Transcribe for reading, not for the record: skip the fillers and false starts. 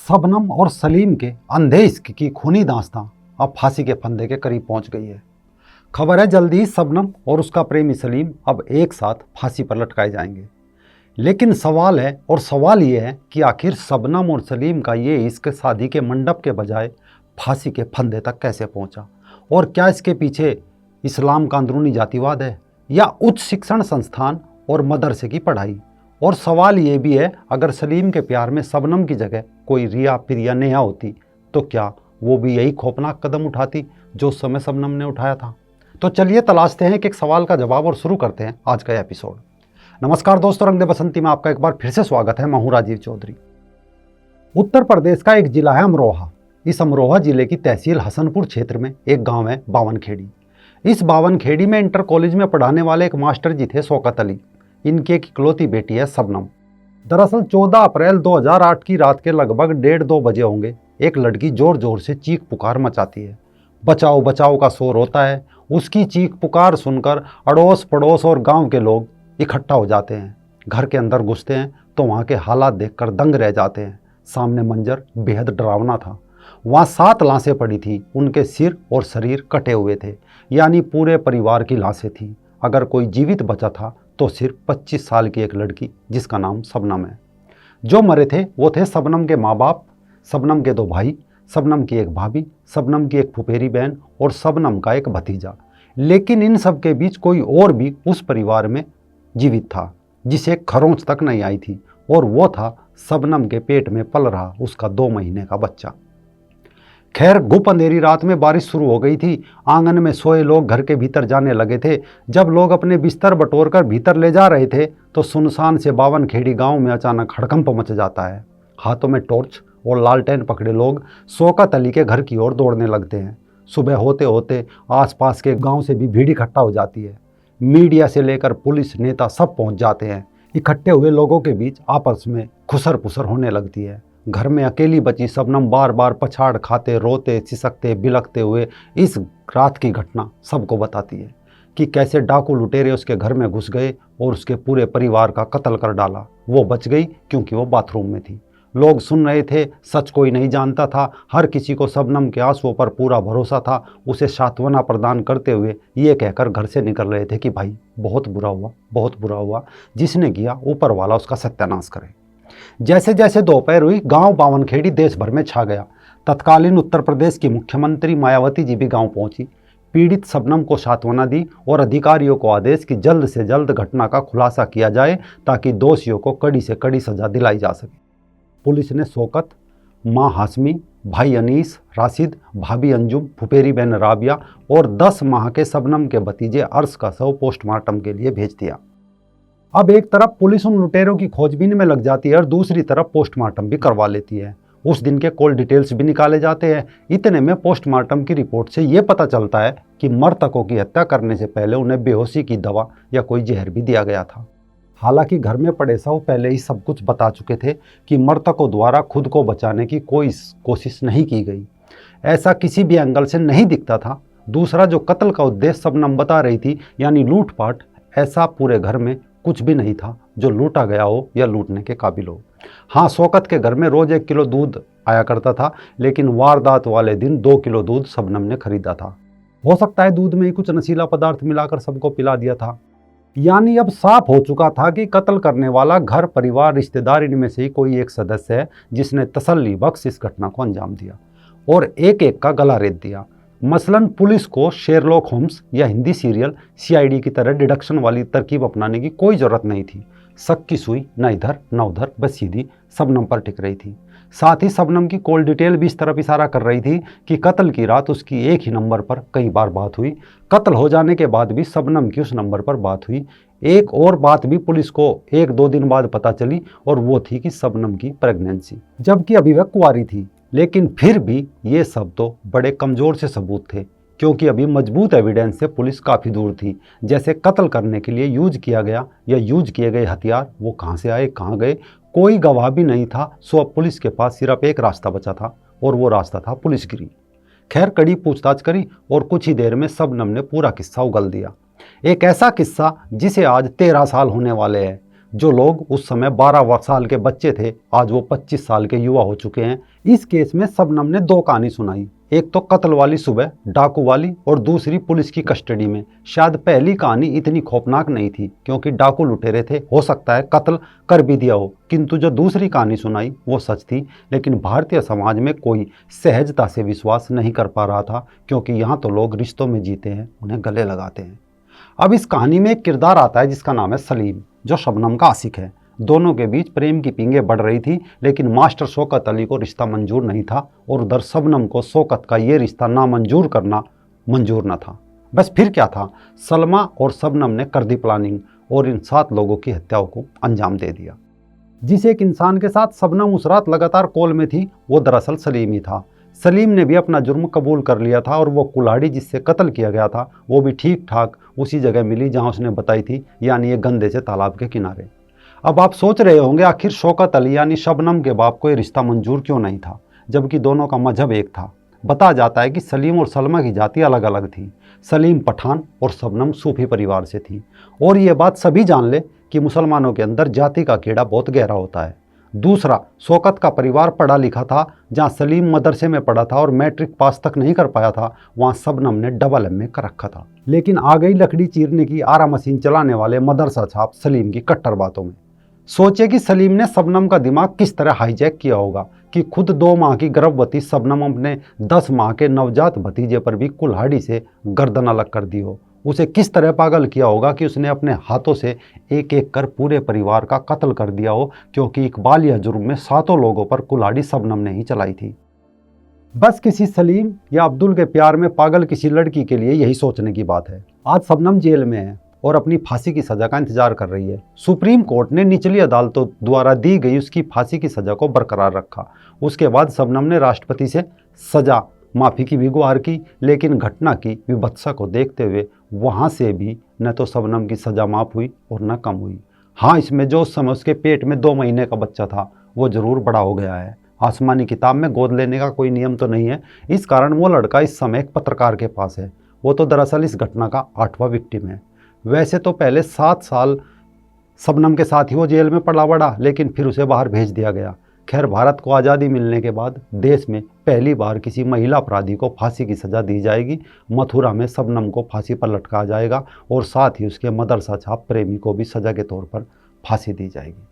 शबनम और सलीम के अंधे इश्क की खूनी दास्तां अब फांसी के फंदे के करीब पहुंच गई है। खबर है जल्दी ही शबनम और उसका प्रेमी सलीम अब एक साथ फांसी पर लटकाए जाएंगे। लेकिन सवाल ये है कि आखिर शबनम और सलीम का ये इश्क शादी के मंडप के बजाय फांसी के फंदे तक कैसे पहुंचा, और क्या इसके पीछे इस्लाम का अंदरूनी जातिवाद है या उच्च शिक्षण संस्थान और मदरसे की पढ़ाई। और सवाल ये भी है, अगर सलीम के प्यार में शबनम की जगह कोई रिया प्रिया नेहा होती तो क्या वो भी यही खौफनाक कदम उठाती जो उस समय शबनम ने उठाया था। तो चलिए तलाशते हैं एक सवाल का जवाब और शुरू करते हैं आज का एपिसोड। नमस्कार दोस्तों, रंग दे बसंती में आपका एक बार फिर से स्वागत है। मैं हूं राजीव चौधरी। उत्तर प्रदेश का एक जिला है अमरोहा। इस अमरोहा जिले की तहसील हसनपुर क्षेत्र में एक गांव है बावनखेड़ी। इस बावनखेड़ी में इंटर कॉलेज में पढ़ाने वाले एक मास्टर जी थे शौकत अली। इनकी एक इकलौती बेटी है शबनम। दरअसल 14 अप्रैल 2008 की रात के लगभग 1:30-2 बजे होंगे, एक लड़की जोर जोर से चीख पुकार मचाती है। बचाओ बचाओ का शोर होता है। उसकी चीख पुकार सुनकर अड़ोस पड़ोस और गांव के लोग इकट्ठा हो जाते हैं। घर के अंदर घुसते हैं तो वहाँ के हालात देखकर दंग रह जाते हैं। सामने मंजर बेहद डरावना था। वहाँ 7 लाशें पड़ी थी। उनके सिर और शरीर कटे हुए थे, यानी पूरे परिवार की लाशें थीं। अगर कोई जीवित बचा था तो सिर्फ 25 साल की एक लड़की जिसका नाम शबनम है। जो मरे थे वो थे शबनम के माँ बाप, शबनम के 2 भाई, शबनम की एक भाभी, शबनम की एक फुफेरी बहन और शबनम का एक भतीजा। लेकिन इन सब के बीच कोई और भी उस परिवार में जीवित था जिसे खरोंच तक नहीं आई थी, और वो था शबनम के पेट में पल रहा उसका 2 महीने का बच्चा। खैर, घुप अंधेरी रात में बारिश शुरू हो गई थी। आंगन में सोए लोग घर के भीतर जाने लगे थे। जब लोग अपने बिस्तर बटोरकर भीतर ले जा रहे थे तो सुनसान से बावनखेड़ी गांव में अचानक हड़कंप मच जाता है। हाथों में टॉर्च और लालटेन पकड़े लोग शौकत अली के घर की ओर दौड़ने लगते हैं। सुबह होते होते आसपास के गांव से भी भीड़ इकट्ठा हो जाती है। मीडिया से लेकर पुलिस, नेता सब पहुंच जाते हैं। इकट्ठे हुए लोगों के बीच आपस में खुसर पुसर होने लगती है। घर में अकेली बची शबनम बार बार पछाड़ खाते, रोते, सिसकते, बिलखते हुए इस रात की घटना सबको बताती है कि कैसे डाकू लुटेरे उसके घर में घुस गए और उसके पूरे परिवार का कत्ल कर डाला। वो बच गई क्योंकि वो बाथरूम में थी। लोग सुन रहे थे, सच कोई नहीं जानता था। हर किसी को शबनम के आंसुओं पर पूरा भरोसा था। उसे सांत्वना प्रदान करते हुए ये कहकर घर से निकल रहे थे कि भाई बहुत बुरा हुआ, बहुत बुरा हुआ, जिसने किया ऊपर वाला उसका सत्यानाश करे। जैसे जैसे दोपहर हुई, गांव बावनखेड़ी देश भर में छा गया। तत्कालीन उत्तर प्रदेश की मुख्यमंत्री मायावती जी भी गांव पहुंची। पीड़ित शबनम को सांत्वना दी और अधिकारियों को आदेश कि जल्द से जल्द घटना का खुलासा किया जाए ताकि दोषियों को कड़ी से कड़ी सजा दिलाई जा सके। पुलिस ने शौकत, माँ हाशमी, भाई अनीस, राशिद, भाभी अंजुम, फुफेरी बहन राबिया और 10 माह के शबनम के भतीजे अर्श का शव पोस्टमार्टम के लिए भेज दिया। अब एक तरफ पुलिस उन लुटेरों की खोजबीन में लग जाती है और दूसरी तरफ पोस्टमार्टम भी करवा लेती है। उस दिन के कॉल डिटेल्स भी निकाले जाते हैं। इतने में पोस्टमार्टम की रिपोर्ट से ये पता चलता है कि मृतकों की हत्या करने से पहले उन्हें बेहोशी की दवा या कोई जहर भी दिया गया था। हालांकि घर में पड़े शव पहले ही सब कुछ बता चुके थे कि मृतकों द्वारा खुद को बचाने की कोई कोशिश नहीं की गई। ऐसा किसी भी एंगल से नहीं दिखता था। दूसरा, जो कत्ल का उद्देश्य शबनम बता रही थी यानी लूटपाट, ऐसा पूरे घर में कुछ भी नहीं था जो लूटा गया हो या लूटने के काबिल हो। हाँ, शौकत के घर में रोज 1 किलो दूध आया करता था, लेकिन वारदात वाले दिन 2 किलो दूध शबनम ने खरीदा था। हो सकता है दूध में ही कुछ नशीला पदार्थ मिलाकर सबको पिला दिया था। यानी अब साफ हो चुका था कि कत्ल करने वाला घर परिवार रिश्तेदार इनमें से ही कोई एक सदस्य है जिसने तसल्ली बख्श इस घटना को अंजाम दिया और एक एक का गला रेत दिया। मसलन पुलिस को शेरलॉक होम्स या हिंदी सीरियल CID की तरह डिडक्शन वाली तरकीब अपनाने की कोई ज़रूरत नहीं थी। शक की सुई न इधर न उधर, बस सीधी शबनम पर टिक रही थी। साथ ही शबनम की कॉल डिटेल भी इस तरफ इशारा कर रही थी कि कत्ल की रात उसकी एक ही नंबर पर कई बार बात हुई। कत्ल हो जाने के बाद भी शबनम की उस नंबर पर बात हुई। एक और बात भी पुलिस को 1-2 दिन बाद पता चली, और वो थी कि शबनम की प्रेगनेंसी, जबकि अभी वह कुंवारी थी। लेकिन फिर भी ये सब तो बड़े कमज़ोर से सबूत थे, क्योंकि अभी मजबूत एविडेंस से पुलिस काफ़ी दूर थी। जैसे कत्ल करने के लिए यूज किया गया या यूज किए गए हथियार, वो कहाँ से आए, कहाँ गए, कोई गवाह भी नहीं था। सो अब पुलिस के पास सिर्फ एक रास्ता बचा था, और वो रास्ता था पुलिसगिरी। खैर, कड़ी पूछताछ करी और कुछ ही देर में शबनम ने पूरा किस्सा उगल दिया। एक ऐसा किस्सा जिसे आज 13 साल होने वाले हैं। जो लोग उस समय 12 साल के बच्चे थे, आज वो 25 साल के युवा हो चुके हैं। इस केस में शबनम ने 2 कहानी सुनाई, एक तो कत्ल वाली सुबह डाकू वाली और दूसरी पुलिस की कस्टडी में। शायद पहली कहानी इतनी खौफनाक नहीं थी क्योंकि डाकू लुटेरे थे, हो सकता है कत्ल कर भी दिया हो, किंतु जो दूसरी कहानी सुनाई वो सच थी। लेकिन भारतीय समाज में कोई सहजता से विश्वास नहीं कर पा रहा था क्योंकि यहाँ तो लोग रिश्तों में जीते हैं, उन्हें गले लगाते हैं। अब इस कहानी में एक किरदार आता है जिसका नाम है सलीम, जो शबनम का आशिक है। दोनों के बीच प्रेम की पींगे बढ़ रही थी, लेकिन मास्टर शौकत अली को रिश्ता मंजूर नहीं था और उधर शबनम को शौकत का ये रिश्ता नामंजूर करना मंजूर न था। बस फिर क्या था, सलमा और शबनम ने कर दी प्लानिंग और इन 7 लोगों की हत्याओं को अंजाम दे दिया। जिस एक इंसान के साथ शबनम उस रात लगातार कॉल में थी वो दरअसल सलीम ही था। सलीम ने भी अपना जुर्म कबूल कर लिया था और वो कुल्हाड़ी जिससे कत्ल किया गया था वो भी ठीक ठाक उसी जगह मिली जहां उसने बताई थी, यानी ये गंदे से तालाब के किनारे। अब आप सोच रहे होंगे आखिर शौकत अली यानी शबनम के बाप को ये रिश्ता मंजूर क्यों नहीं था, जबकि दोनों का मजहब एक था। बताया जाता है कि सलीम और सलमा की जाति अलग अलग थी। सलीम पठान और शबनम सूफी परिवार से थी। और ये बात सभी जान ले कि मुसलमानों के अंदर जाति का कीड़ा बहुत गहरा होता है। दूसरा, शौकत का परिवार पढ़ा लिखा था। जहाँ सलीम मदरसे में पढ़ा था और मैट्रिक पास तक नहीं कर पाया था, वहाँ शबनम ने डबल MA कर रखा था। लेकिन आ गई लकड़ी चीरने की आरा मशीन चलाने वाले मदरसा छाप सलीम की कट्टर बातों में। सोचे कि सलीम ने शबनम का दिमाग किस तरह हाईजैक किया होगा कि खुद 2 माह की गर्भवती शबनम अपने 10 माह के नवजात भतीजे पर भी कुल्हाड़ी से गर्दन अलग कर दी हो। उसे किस तरह पागल किया होगा कि उसने अपने हाथों से एक एक कर पूरे परिवार का कत्ल कर दिया हो, क्योंकि इकबाल या जुर्म में 7 लोगों पर कुल्हाड़ी शबनम ने ही चलाई थी। बस किसी सलीम या अब्दुल के प्यार में पागल किसी लड़की के लिए यही सोचने की बात है। आज शबनम जेल में है और अपनी फांसी की सजा का इंतजार कर रही है। सुप्रीम कोर्ट ने निचली अदालतों द्वारा दी गई उसकी फांसी की सजा को बरकरार रखा। उसके बाद शबनम ने राष्ट्रपति से सजा माफ़ी की भी गुहार की, लेकिन घटना की विभत्सता को देखते हुए वहाँ से भी न तो शबनम की सज़ा माफ़ हुई और न कम हुई। हाँ, इसमें जो उस समय उसके पेट में 2 महीने का बच्चा था वो ज़रूर बड़ा हो गया है। आसमानी किताब में गोद लेने का कोई नियम तो नहीं है, इस कारण वो लड़का इस समय एक पत्रकार के पास है। वो तो दरअसल इस घटना का 8वां विक्टिम है। वैसे तो पहले 7 साल शबनम के साथ ही वो जेल में पला बड़ा, लेकिन फिर उसे बाहर भेज दिया गया। खैर, भारत को आज़ादी मिलने के बाद देश में पहली बार किसी महिला अपराधी को फांसी की सज़ा दी जाएगी। मथुरा में शबनम को फांसी पर लटकाया जाएगा और साथ ही उसके मदरसा छाप प्रेमी को भी सज़ा के तौर पर फांसी दी जाएगी।